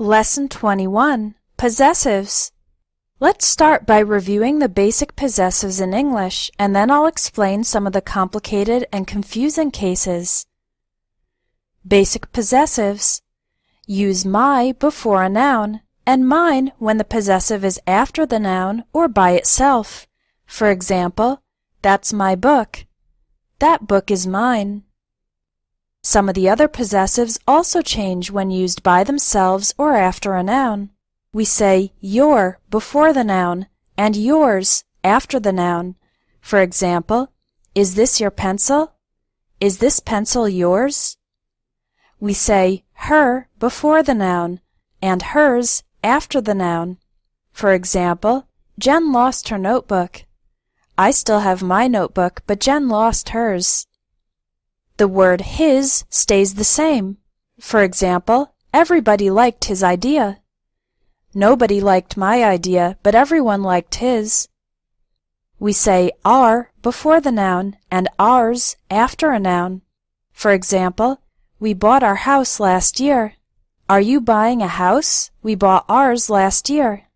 Lesson 21, Possessives. Let's start by reviewing the basic possessives in English, and then I'll explain some of the complicated and confusing cases. Basic possessives. Use my before a noun, and mine when the possessive is after the noun or by itself. For example, that's my book. That book is mine. Some of the other possessives also change when used by themselves or after a noun. We say your before the noun and yours after the noun. For example, is this your pencil? Is this pencil yours? We say her before the noun and hers after the noun. For example, Jen lost her notebook. I still have my notebook, but Jen lost hers. The word his stays the same. For example, everybody liked his idea. Nobody liked my idea, but everyone liked his. We say our before the noun and ours after a noun. For example, we bought our house last year. Are you buying a house? We bought ours last year.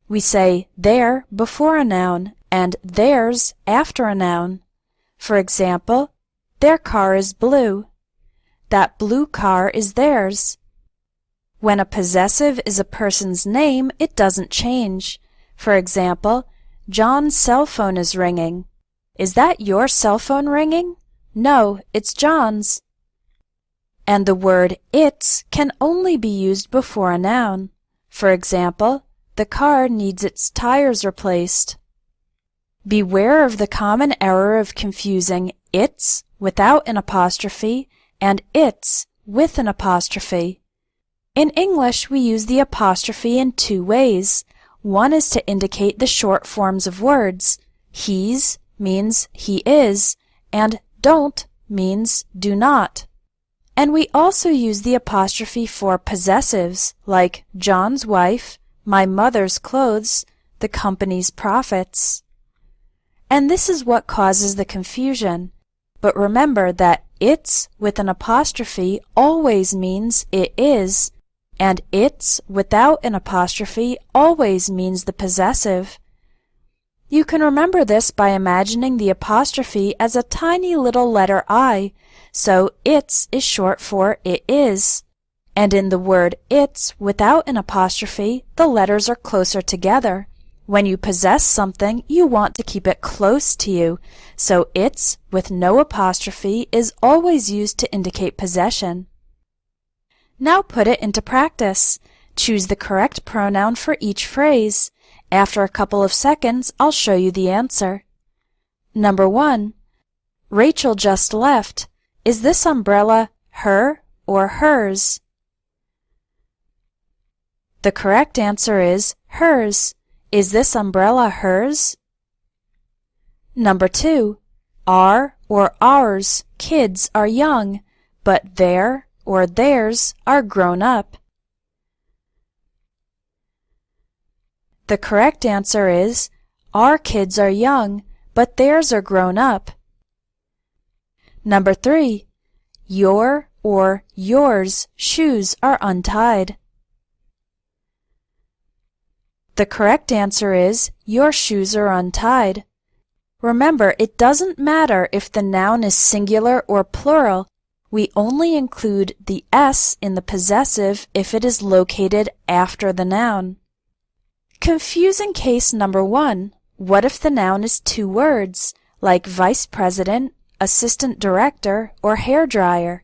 We say their before a noun and theirs after a noun. For example, their car is blue. That blue car is theirs. When a possessive is a person's name, it doesn't change. For example, John's cell phone is ringing. Is that your cell phone ringing? No, it's John's. And the word its can only be used before a noun. For example, the car needs its tires replaced. Beware of the common error of confusing its without an apostrophe and its with an apostrophe. In English, we use the apostrophe in two ways. One is to indicate the short forms of words. He's means he is, and don't means do not. And we also use the apostrophe for possessives, like John's wife, my mother's clothes, the company's profits. And this is what causes the confusion. But remember that it's with an apostrophe always means it is, and it's without an apostrophe always means the possessive. You can remember this by imagining the apostrophe as a tiny little letter I, so its is short for it is. And in the word its without an apostrophe, the letters are closer together. When you possess something, you want to keep it close to you, so its with no apostrophe is always used to indicate possession. Now put it into practice. Choose the correct pronoun for each phrase. After a couple of seconds, I'll show you the answer. Number 1. Rachel just left. Is this umbrella her or hers? The correct answer is hers. Is this umbrella hers? Number 2. Our or ours kids are young, but their or theirs are grown up. The correct answer is our kids are young, but theirs are grown up. Number 3. Your or yours shoes are untied. The correct answer is your shoes are untied. Remember, it doesn't matter if the noun is singular or plural. We only include the s in the possessive if it is located after the noun. Confusing case number 1. What if the noun is two words, like vice president, assistant director, or hairdryer?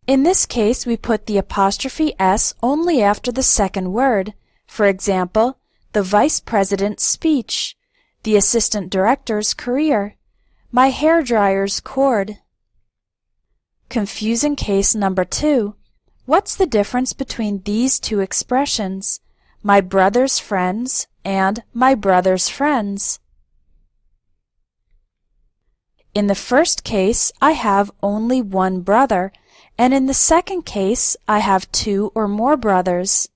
In this case, we put the apostrophe s only after the second word. For example, the vice president's speech, the assistant director's career, my hairdryer's cord. Confusing case number 2. What's the difference between these two expressions, my brother's friends and my brother's friends? In the first case, I have only one brother, and in the second case, I have two or more brothers.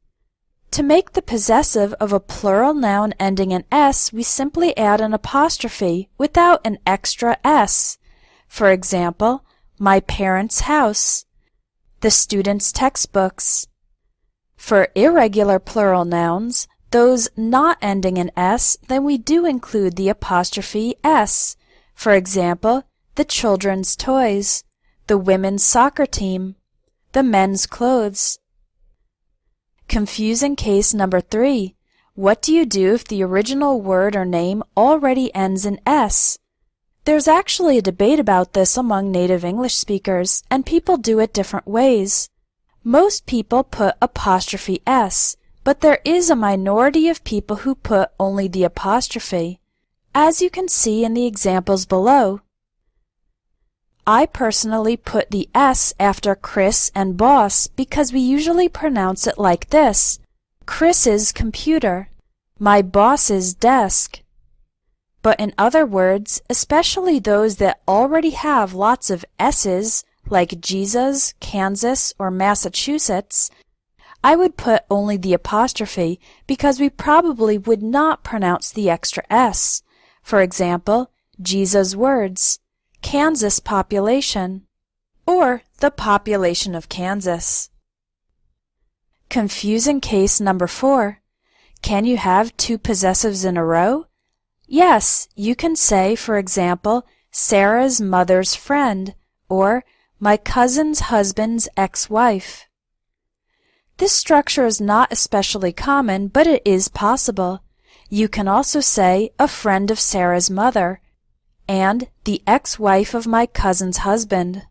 To make the possessive of a plural noun ending in s, we simply add an apostrophe without an extra s. For example, my parents' house, the students' textbooks. For irregular plural nouns, those not ending in s, then we do include the apostrophe s. For example, the children's toys, the women's soccer team, the men's clothes. Confusing case number 3. What do you do if the original word or name already ends in s? There's actually a debate about this among native English speakers, and people do it different ways. Most people put apostrophe s, but there is a minority of people who put only the apostrophe, as you can see in the examples below. I personally put the s after Chris and boss because we usually pronounce it like this: Chris's computer, my boss's desk. But in other words, especially those that already have lots of s's, like Jesus, Kansas, or Massachusetts, I would put only the apostrophe because we probably would not pronounce the extra s. For example, Jesus' words, Kansas population, or the population of Kansas. Confusing case number 4. Can you have two possessives in a row? Yes, you can say, for example, Sarah's mother's friend, or my cousin's husband's ex-wife. This structure is not especially common, but it is possible. You can also say a friend of Sarah's mother, and the ex-wife of my cousin's husband.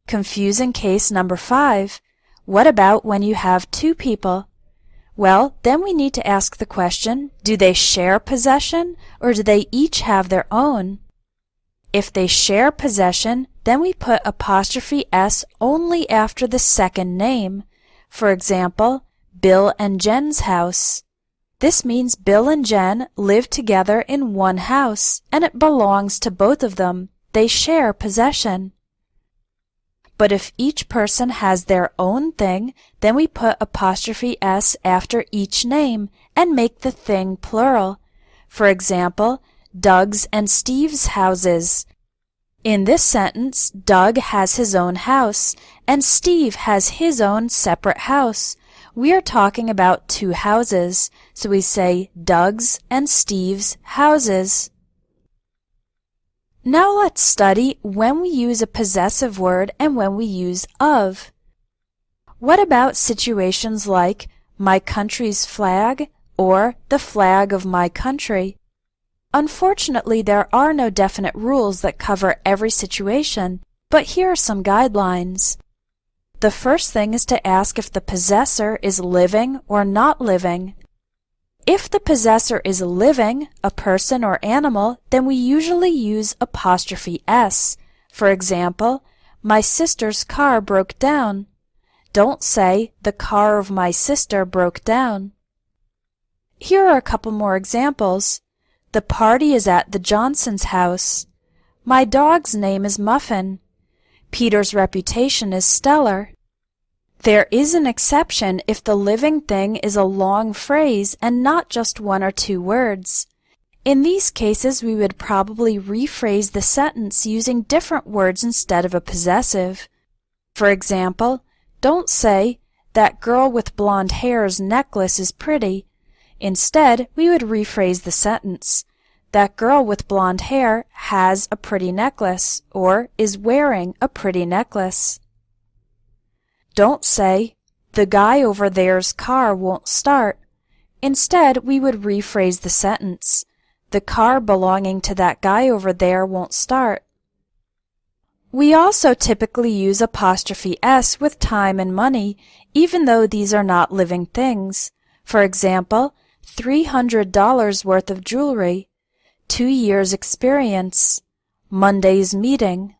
Confusing case number 5. What about when you have two people? Well, then we need to ask the question, do they share possession, or do they each have their own? If they share possession, then we put apostrophe s only after the second name. For example, Bill and Jen's house. This means Bill and Jen live together in one house, and it belongs to both of them. They share possession. But if each person has their own thing, then we put apostrophe s after each name and make the thing plural. For example, Doug's and Steve's houses. In this sentence, Doug has his own house, and Steve has his own separate house. We are talking about two houses, so we say Doug's and Steve's houses. Now let's study when we use a possessive word and when we use of. What about situations like my country's flag or the flag of my country? Unfortunately, there are no definite rules that cover every situation, but here are some guidelines. The first thing is to ask if the possessor is living or not living. If the possessor is living, a person or animal, then we usually use apostrophe s. For example, my sister's car broke down. Don't say, the car of my sister broke down. Here are a couple more examples. The party is at the Johnson's house. My dog's name is Muffin. Peter's reputation is stellar. There is an exception if the living thing is a long phrase and not just one or two words. In these cases, we would probably rephrase the sentence using different words instead of a possessive. For example, don't say, that girl with blonde hair's necklace is pretty. Instead, we would rephrase the sentence. That girl with blonde hair has a pretty necklace, or is wearing a pretty necklace. Don't say, the guy over there's car won't start. Instead, we would rephrase the sentence. The car belonging to that guy over there won't start. We also typically use apostrophe s with time and money, even though these are not living things. For example, $300 worth of jewelry, 2 years experience, Monday's meeting,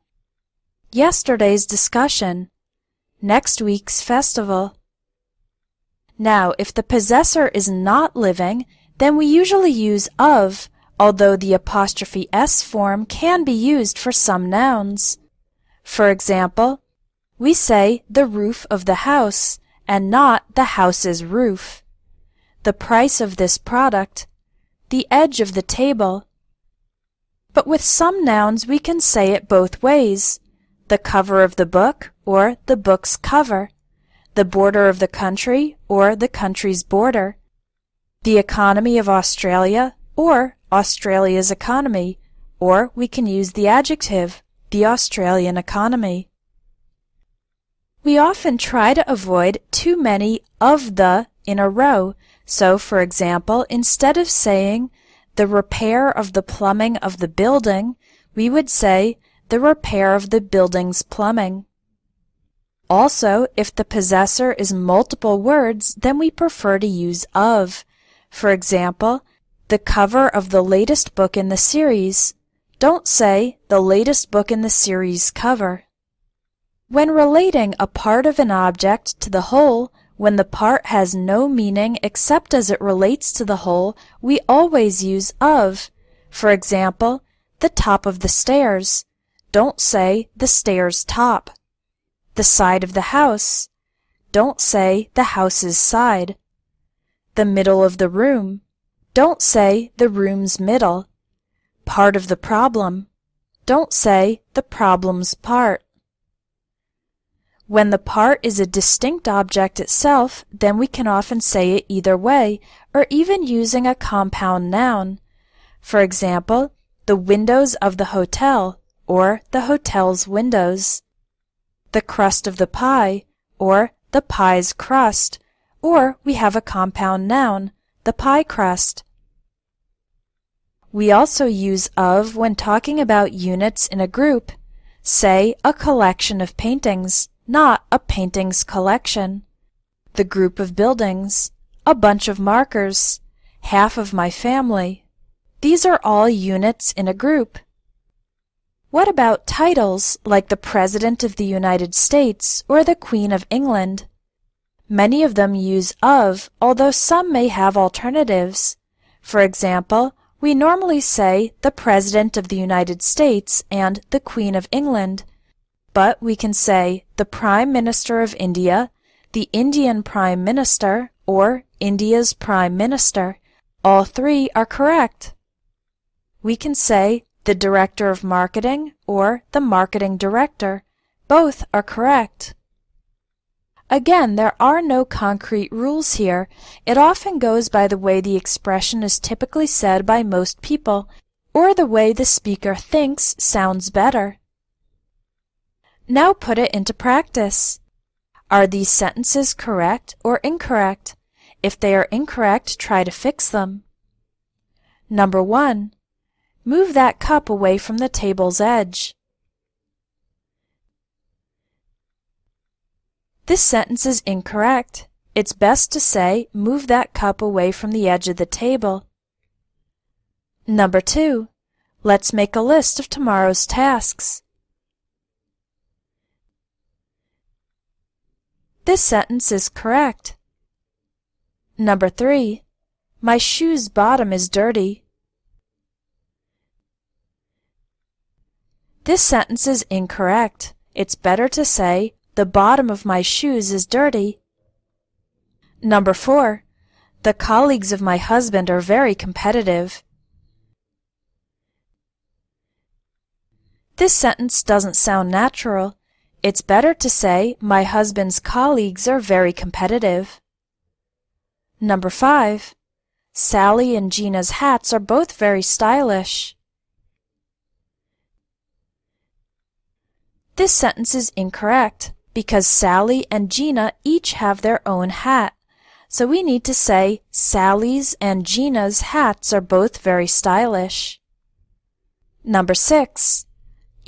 yesterday's discussion, next week's festival. Now, if the possessor is not living, then we usually use of, although the apostrophe s form can be used for some nouns. For example, we say the roof of the house and not the house's roof. The price of this product, the edge of the table. But with some nouns we can say it both ways. The cover of the book or the book's cover. The border of the country or the country's border. The economy of Australia or Australia's economy. Or we can use the adjective, the Australian economy. We often try to avoid too many of the in a row. So, for example, instead of saying the repair of the plumbing of the building, we would say the repair of the building's plumbing. Also, if the possessor is multiple words, then we prefer to use of. For example, the cover of the latest book in the series. Don't say the latest book in the series cover. When relating a part of an object to the whole, when the part has no meaning except as it relates to the whole, we always use of. For example, the top of the stairs. Don't say the stairs top. The side of the house. Don't say the house's side. The middle of the room. Don't say the room's middle. Part of the problem. Don't say the problem's part. When the part is a distinct object itself, then we can often say it either way, or even using a compound noun. For example, the windows of the hotel, or the hotel's windows. The crust of the pie, or the pie's crust, or we have a compound noun, the pie crust. We also use of when talking about units in a group. Say a collection of paintings, not a paintings collection. The group of buildings, a bunch of markers, half of my family. These are all units in a group. What about titles like the President of the United States or the Queen of England? Many of them use of, although some may have alternatives. For example, we normally say the President of the United States and the Queen of England, but we can say the Prime Minister of India, the Indian Prime Minister, or India's Prime Minister. All three are correct. We can say the Director of Marketing or the Marketing Director. Both are correct. Again, there are no concrete rules here. It often goes by the way the expression is typically said by most people, or the way the speaker thinks sounds better. Now put it into practice. Are these sentences correct or incorrect? If they are incorrect, try to fix them. Number 1. Move that cup away from the table's edge. This sentence is incorrect. It's best to say, move that cup away from the edge of the table. Number 2. Let's make a list of tomorrow's tasks. This sentence is correct. Number 3. My shoe's bottom is dirty. This sentence is incorrect. It's better to say, the bottom of my shoes is dirty. Number 4. The colleagues of my husband are very competitive. This sentence doesn't sound natural. It's better to say, my husband's colleagues are very competitive. Number 5. Sally and Gina's hats are both very stylish. This sentence is incorrect because Sally and Gina each have their own hat. So we need to say, Sally's and Gina's hats are both very stylish. Number 6.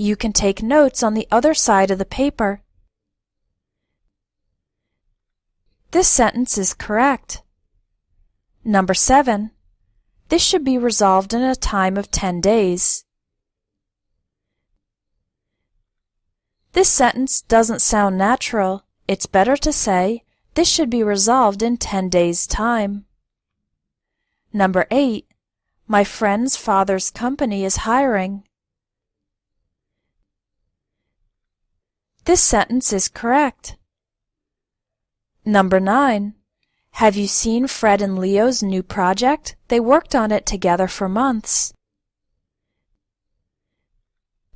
You can take notes on the other side of the paper. This sentence is correct. Number 7. This should be resolved in a time of 10 days. This sentence doesn't sound natural. It's better to say, this should be resolved in 10 days' time. Number 8. My friend's father's company is hiring. This sentence is correct. Number 9. Have you seen Fred and Leo's new project? They worked on it together for months.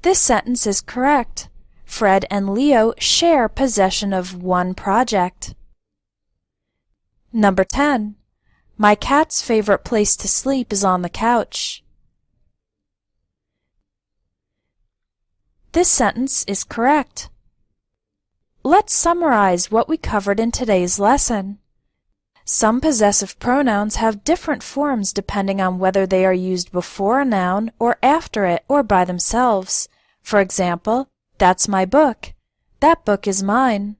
This sentence is correct. Fred and Leo share possession of one project. Number 10. My cat's favorite place to sleep is on the couch. This sentence is correct. Let's summarize what we covered in today's lesson. Some possessive pronouns have different forms depending on whether they are used before a noun or after it or by themselves. For example, that's my book. That book is mine.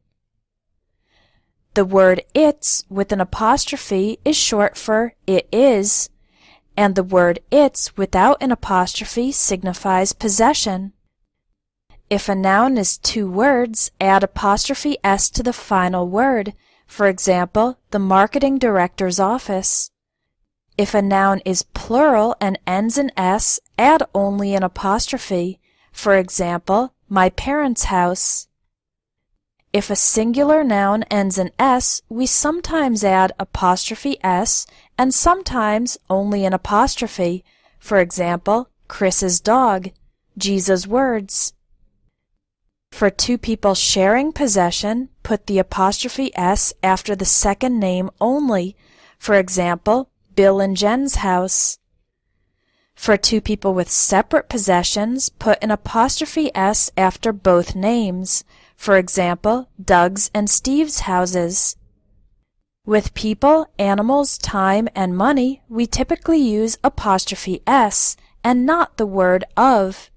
The word it's with an apostrophe is short for it is, and the word it's without an apostrophe signifies possession. If a noun is two words, add apostrophe s to the final word. For example, the marketing director's office. If a noun is plural and ends in s, add only an apostrophe. For example, my parents' house. If a singular noun ends in s, we sometimes add apostrophe s and sometimes only an apostrophe. For example, Chris's dog, Jesus' words. For two people sharing possession, put the apostrophe s after the second name only. For example, Bill and Jen's house. For two people with separate possessions, put an apostrophe s after both names. For example, Doug's and Steve's houses. With people, animals, time, and money, we typically use apostrophe s and not the word of.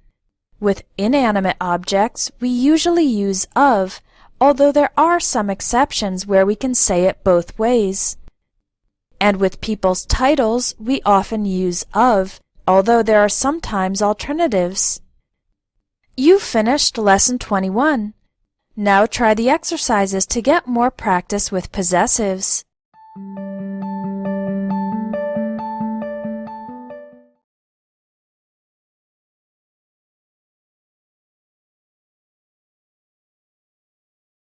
With inanimate objects, we usually use of, although there are some exceptions where we can say it both ways. And with people's titles, we often use of, although there are sometimes alternatives. You've finished Lesson 21. Now try the exercises to get more practice with possessives.